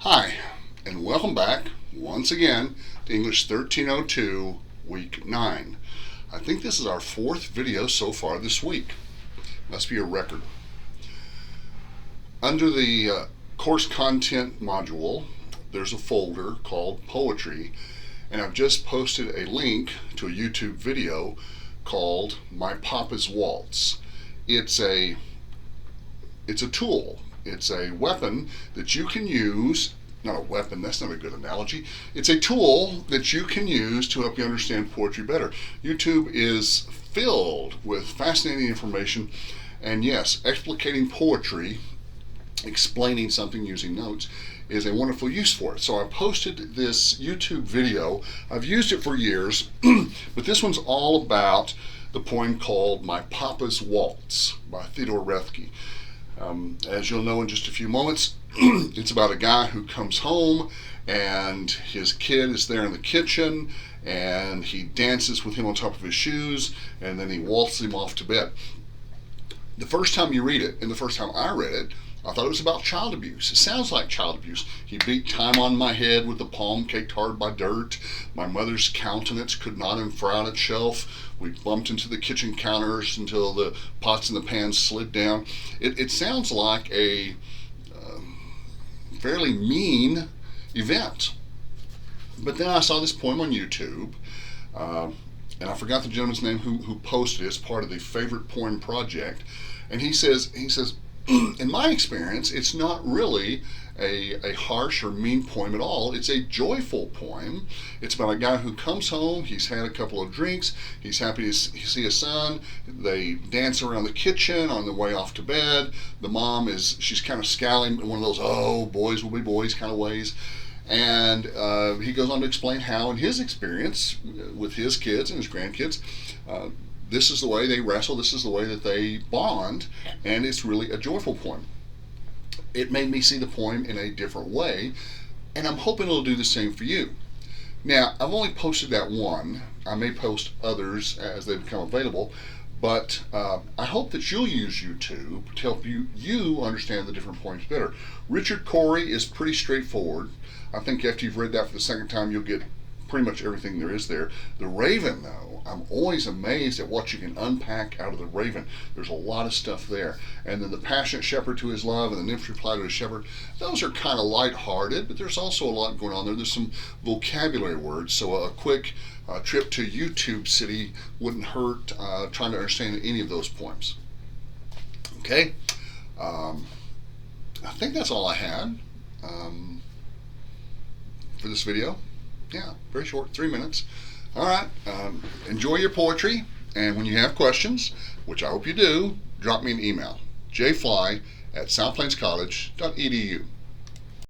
Hi, and welcome back once again to English 1302 Week 9. I think this is our fourth video so far this week. Must be a record. Under the course content module, there's a folder called Poetry, and I've just posted a link to a YouTube video called My Papa's Waltz. It's a tool. It's a weapon that you can use. Not a weapon, that's not a good analogy. It's a tool that you can use to help you understand poetry better. YouTube is filled with fascinating information, and yes, explicating poetry, explaining something using notes, is a wonderful use for it. So I posted this YouTube video. I've used it for years, but this one's all about the poem called My Papa's Waltz by Theodore Roethke. As you'll know in just a few moments, it's about a guy who comes home and his kid is there in the kitchen and he dances with him on top of his shoes and then he waltzes him off to bed. The first time you read it, and the first time I read it, I thought it was about child abuse. It sounds like child abuse. He beat time on my head with a palm caked hard by dirt. My mother's countenance could not enfrown itself. We bumped into the kitchen counters until the pots and the pans slid down. It sounds like a fairly mean event. But then I saw this poem on YouTube, and I forgot the gentleman's name who posted it. It's part of the Favorite Poem Project. And he says, in my experience, it's not really a harsh or mean poem at all. It's a joyful poem. It's about a guy who comes home, he's had a couple of drinks, he's happy to see his son, they dance around the kitchen on the way off to bed. The mom she's kind of scowling in one of those, oh, boys will be boys kind of ways. And he goes on to explain how, in his experience with his kids and his grandkids, this is the way they wrestle, this is the way that they bond, and it's really a joyful poem. It made me see the poem in a different way, and I'm hoping it'll do the same for you. Now, I've only posted that one. I may post others as they become available, but I hope that you'll use YouTube to help you understand the different poems better. Richard Cory is pretty straightforward. I think after you've read that for the second time, you'll get pretty much everything there is there. The Raven, though, I'm always amazed at what you can unpack out of the Raven. There's a lot of stuff there. And then the passionate shepherd to his love and the nymph's reply to his shepherd, those are kind of lighthearted, but there's also a lot going on there. There's some vocabulary words, so a quick trip to YouTube City wouldn't hurt trying to understand any of those poems. Okay? I think that's all I had for this video. Yeah, very short, 3 minutes. All right, enjoy your poetry, and when you have questions, which I hope you do, drop me an email, jfly@southplainscollege.edu.